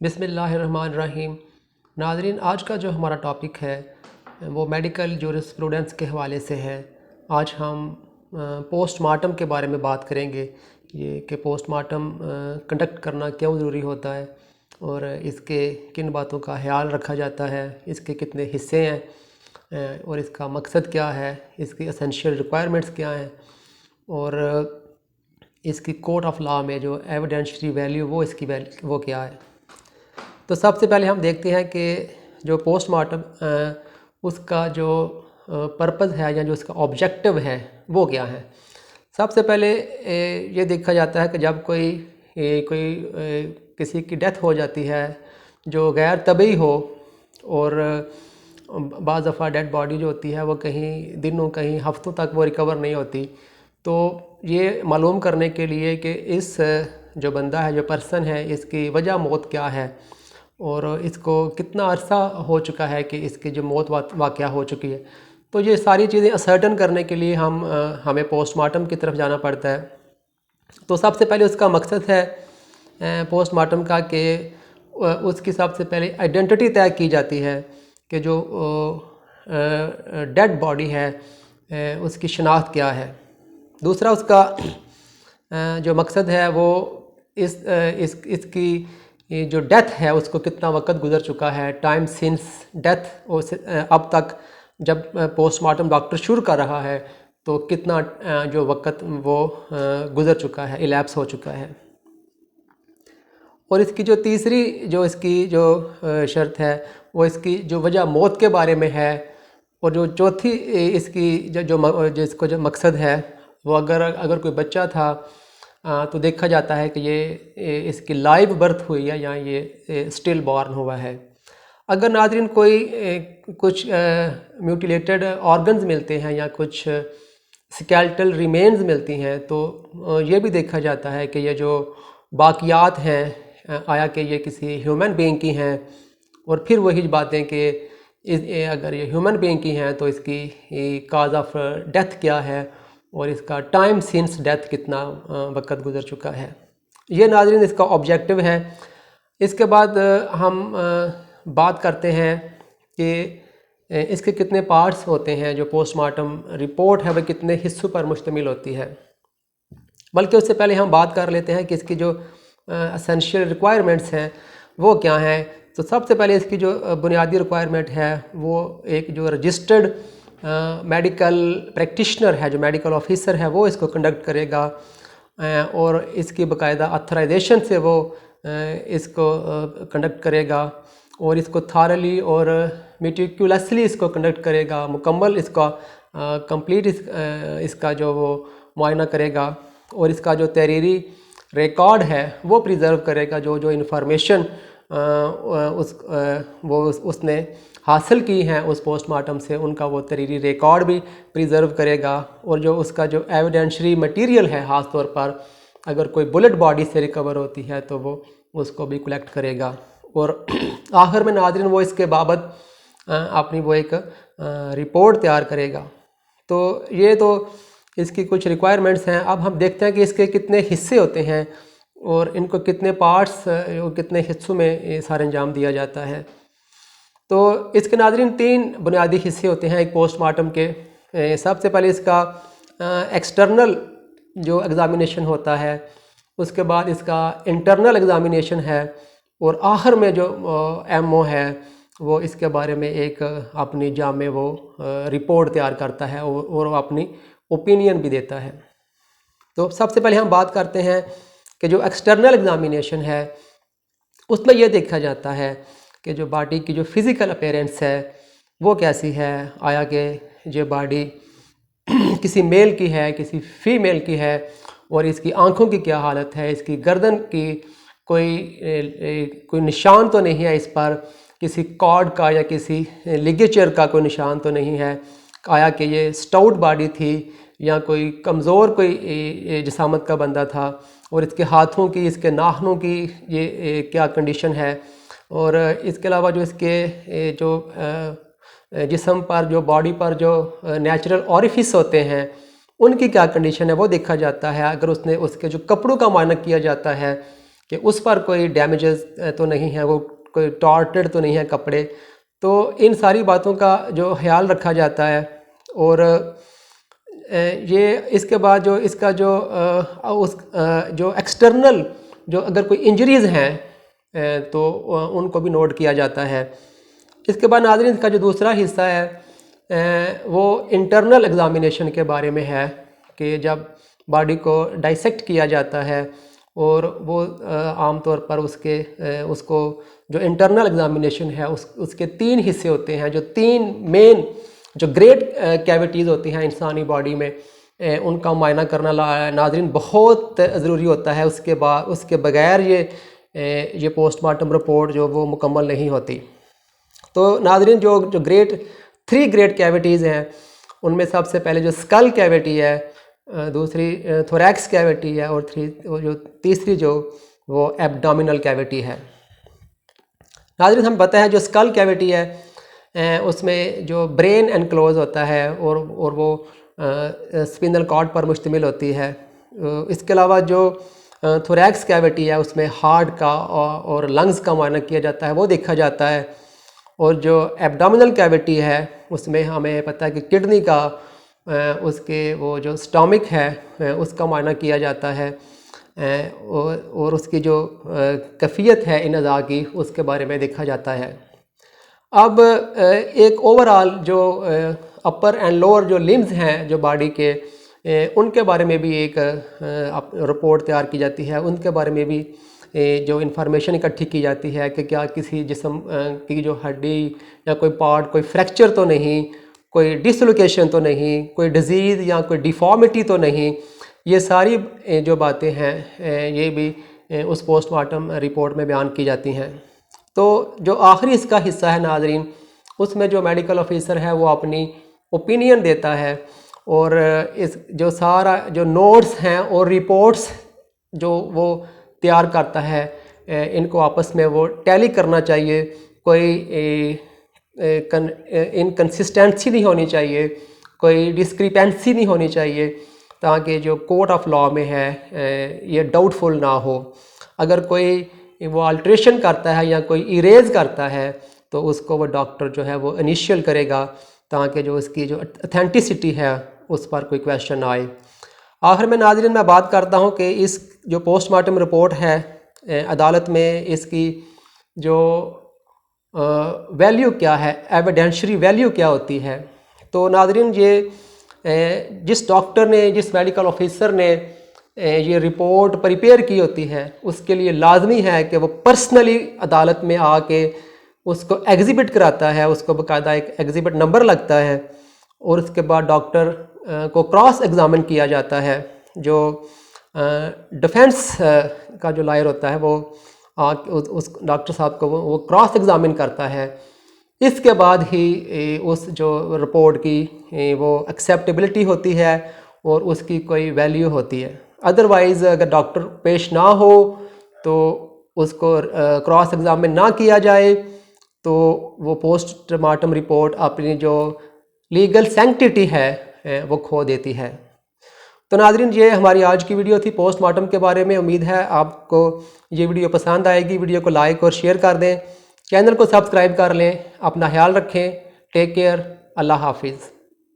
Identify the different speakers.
Speaker 1: बिस्मिल्लाहिर्रहमानिर्रहीम। नाज़रीन, आज का जो हमारा टॉपिक है वो मेडिकल जूरिस्प्रूडेंस के हवाले से है। आज हम पोस्टमार्टम के बारे में बात करेंगे, ये कि पोस्टमार्टम कंडक्ट करना क्यों ज़रूरी होता है और इसके किन बातों का ख्याल रखा जाता है, इसके कितने हिस्से हैं और इसका मकसद क्या है, इसकी एसेंशियल रिक्वायरमेंट्स क्या हैं और इसकी कोर्ट ऑफ लॉ में जो एविडेंशियरी वैल्यू वो क्या है। तो सबसे पहले हम देखते हैं कि जो पोस्टमार्टम उसका जो पर्पज़ है या जो उसका ऑब्जेक्टिव है वो क्या है। सबसे पहले ये देखा जाता है कि जब कोई किसी की डेथ हो जाती है जो गैर तबी हो और बाज़ दफ़ा डेड बॉडी जो होती है वो कहीं दिनों कहीं हफ्तों तक वो रिकवर नहीं होती, तो ये मालूम करने के लिए कि इस जो बंदा है, जो पर्सन है, इसकी वजह मौत क्या है और इसको कितना अरसा हो चुका है कि इसकी जो मौत वाक़या हो चुकी है। तो ये सारी चीज़ें असर्टन करने के लिए हमें पोस्टमार्टम की तरफ जाना पड़ता है। तो सबसे पहले उसका मकसद है पोस्टमार्टम का कि उसकी सबसे पहले आइडेंटिटी तय की जाती है कि जो डेड बॉडी है उसकी शनाख्त क्या है। दूसरा उसका जो मकसद है वो इसकी जो डेथ है उसको कितना वक्त गुजर चुका है, टाइम सिंस डेथ अब तक जब पोस्टमार्टम डॉक्टर शुरू कर रहा है तो कितना जो वक्त वो गुजर चुका है, इलैप्स हो चुका है। और इसकी जो तीसरी जो इसकी जो शर्त है वो इसकी जो वजह मौत के बारे में है। और जो चौथी इसकी जिसको जो मकसद है वो अगर कोई बच्चा था तो देखा जाता है कि ये इसकी लाइव बर्थ हुई है या ये स्टिल बॉर्न हुआ है। अगर नाज़रीन कोई कुछ म्यूटिलेटेड ऑर्गन्स मिलते हैं या कुछ स्केलेटल रिमेन्स मिलती हैं तो ये भी देखा जाता है कि ये जो बाकियात हैं आया कि ये किसी ह्यूमन बीइंग की हैं। और फिर वही बातें कि अगर ये ह्यूमन बीइंग की हैं तो इसकी काज ऑफ डेथ क्या है और इसका टाइम सिंस डेथ कितना वक्त गुजर चुका है। ये नाज़रीन इसका ऑब्जेक्टिव है। इसके बाद हम बात करते हैं कि इसके कितने पार्ट्स होते हैं। जो पोस्टमार्टम रिपोर्ट है वह कितने हिस्सों पर मुश्तमिल होती है। बल्कि उससे पहले हम बात कर लेते हैं कि इसकी जो एसेंशियल रिक्वायरमेंट्स हैं वो क्या हैं। तो सबसे पहले इसकी जो बुनियादी रिक्वायरमेंट है वो एक जो रजिस्टर्ड मेडिकल प्रैक्टिशनर है, जो मेडिकल ऑफिसर है, वो इसको कंडक्ट करेगा और इसकी बाकायदा ऑथराइजेशन से वो इसको कंडक्ट करेगा और इसको थारली और मेटिकुलसली इसको कंडक्ट करेगा, मुकम्मल इसका कंप्लीट इसका जो वो मुआयना करेगा और इसका जो तहरीरी रिकॉर्ड है वो प्रिज़र्व करेगा। जो इंफॉर्मेशन उसने हासिल की हैं उस पोस्टमार्टम से, उनका वो तहरीरी रिकॉर्ड भी प्रिज़र्व करेगा। और जो उसका जो एविडेंशरी मटेरियल है, ख़ास तौर पर अगर कोई बुलेट बॉडी से रिकवर होती है तो वो उसको भी कलेक्ट करेगा। और आखिर में नाज़रीन वो इसके बाबत अपनी वो एक रिपोर्ट तैयार करेगा। तो ये तो इसकी कुछ रिक्वायरमेंट्स हैं। अब हम देखते हैं कि इसके कितने हिस्से होते हैं और इनको कितने पार्ट्स और कितने हिस्सों में ये सारा अंजाम दिया जाता है। तो इसके नाज़रीन 3 बुनियादी हिस्से होते हैं एक पोस्टमार्टम के। सबसे पहले इसका एक्सटर्नल जो एग्ज़ामिनेशन होता है, उसके बाद इसका इंटरनल एग्ज़ामिनेशन है और आखिर में जो एमओ है वो इसके बारे में एक अपनी जामे वो रिपोर्ट तैयार करता है और वो अपनी ओपिनियन भी देता है। तो सबसे पहले हम बात करते हैं कि जो एक्सटर्नल एग्ज़ामिनेशन है उसमें यह देखा जाता है कि जो बॉडी की जो फ़िज़िकल अपीयरेंस है वो कैसी है। आया कि ये बॉडी किसी मेल की है, किसी फीमेल की है और इसकी आँखों की क्या हालत है, इसकी गर्दन की कोई निशान तो नहीं है इस पर, किसी कॉर्ड का या किसी लिगेचर का कोई निशान तो नहीं है। आया कि ये स्टाउट बॉडी थी या कोई कमज़ोर कोई जिसामत का बंदा था और इसके हाथों की, इसके नाखूनों की ये क्या कंडीशन है। और इसके अलावा जो इसके जो जिस्म पर, जो बॉडी पर जो नेचुरल ऑरिफिस होते हैं उनकी क्या कंडीशन है वो देखा जाता है। अगर उसके जो कपड़ों का मुआयना किया जाता है کہ اس پر کوئی ڈیمیجز تو نہیں ہے، وہ کوئی ٹارٹڈ تو نہیں ہے کپڑے. تو ان ساری باتوں کا جو خیال رکھا جاتا ہے. اور یہ اس کے بعد جو اس کا جو ایکسٹرنل جو اگر کوئی انجریز ہیں تو ان کو بھی نوٹ کیا جاتا ہے. اس کے بعد ناظرین اس کا جو دوسرا حصہ ہے وہ انٹرنل ایگزامینیشن کے بارے میں ہے کہ جب باڈی کو ڈائسیکٹ کیا جاتا ہے اور وہ عام طور پر اس کو جو انٹرنل ایگزامینیشن ہے اس کے 3 حصے ہوتے ہیں. جو 3 مین جو گریٹ کیویٹیز ہوتی ہیں انسانی باڈی میں ان کا معائنہ کرنا ناظرین بہت ضروری ہوتا ہے. اس کے بغیر یہ پوسٹ مارٹم رپورٹ جو وہ مکمل نہیں ہوتی. تو ناظرین جو 3 گریٹ کیویٹیز ہیں ان میں سب سے پہلے جو اسکل کیویٹی ہے، دوسری تھوریکس کیویٹی ہے، اور جو تیسری وہ ایبڈومینل کیویٹی ہے. ناظرین ہم پتہ ہے جو اسکل کیویٹی ہے اس میں جو برین انکلوز ہوتا ہے اور وہ اسپینل کارڈ پر مشتمل ہوتی ہے. اس کے علاوہ جو تھوریکس کیویٹی ہے اس میں ہارٹ کا اور لنگز کا معائنہ کیا جاتا ہے، وہ دیکھا جاتا ہے. اور جو ایبڈومینل کیویٹی ہے اس میں ہمیں پتہ ہے کہ کڈنی کا اس کے وہ جو سٹامک ہے اس کا معائنہ کیا جاتا ہے اور اس کی جو کیفیت ہے ان اعضاء کی اس کے بارے میں دیکھا جاتا ہے. اب ایک اوورآل جو اپر اینڈ لوور جو لمز ہیں جو باڈی کے ان کے بارے میں بھی ایک رپورٹ تیار کی جاتی ہے. ان کے بارے میں بھی جو انفارمیشن اکٹھی کی جاتی ہے کہ کیا کسی جسم کی جو ہڈی یا کوئی پارٹ کوئی فریکچر تو نہیں، کوئی ڈسلوکیشن تو نہیں، کوئی ڈیزیز یا کوئی ڈیفارمیٹی تو نہیں. یہ ساری جو باتیں ہیں یہ بھی اس پوسٹ مارٹم رپورٹ میں بیان کی جاتی ہیں. تو جو آخری اس کا حصہ ہے ناظرین اس میں جو میڈیکل آفیسر ہے وہ اپنی اوپینین دیتا ہے اور اس جو سارا جو نوٹس ہیں اور رپورٹس جو وہ تیار کرتا ہے ان کو آپس میں وہ ٹیلی کرنا چاہیے. کوئی انکنسسٹنسی نہیں ہونی چاہیے، کوئی ڈسکریپنسی نہیں ہونی چاہیے تاکہ جو کورٹ آف لاء میں ہے یہ ڈاؤٹ فل نہ ہو. اگر کوئی وہ الٹریشن کرتا ہے یا کوئی ایریز کرتا ہے تو اس کو وہ ڈاکٹر جو ہے وہ انیشیل کرے گا تاکہ جو اس کی جو اتھینٹسٹی ہے اس پر کوئی کویشچن آئے. آخر میں ناظرین میں بات کرتا ہوں کہ اس جو پوسٹ مارٹم رپورٹ ہے عدالت میں اس کی جو ویلیو کیا ہے، ایویڈینشری ویلیو کیا ہوتی ہے. تو ناظرین یہ جس ڈاکٹر نے جس میڈیکل آفیسر نے یہ رپورٹ پریپیئر کی ہوتی ہے اس کے لیے لازمی ہے کہ وہ پرسنلی عدالت میں آ کے اس کو ایگزیبٹ کراتا ہے. اس کو باقاعدہ ایک ایگزیبٹ نمبر لگتا ہے اور اس کے بعد ڈاکٹر کو کراس ایگزامن کیا جاتا ہے. جو ڈیفنس کا جو لائر ہوتا ہے وہ اس ڈاکٹر صاحب کو وہ کراس ایگزامن کرتا ہے. اس کے بعد ہی اس جو رپورٹ کی وہ ایکسیپٹیبلٹی ہوتی ہے اور اس کی کوئی ویلیو ہوتی ہے. ادروائز اگر ڈاکٹر پیش نہ ہو تو اس کو کراس ایگزامن نہ کیا جائے تو وہ پوسٹ مارٹم رپورٹ اپنی جو لیگل سینکٹیٹی ہے وہ کھو دیتی ہے. تو ناظرین یہ ہماری آج کی ویڈیو تھی پوسٹ مارٹم کے بارے میں. امید ہے آپ کو یہ ویڈیو پسند آئے گی. ویڈیو کو لائک اور شیئر کر دیں، چینل کو سبسکرائب کر لیں. اپنا خیال رکھیں. Take care. اللہ حافظ.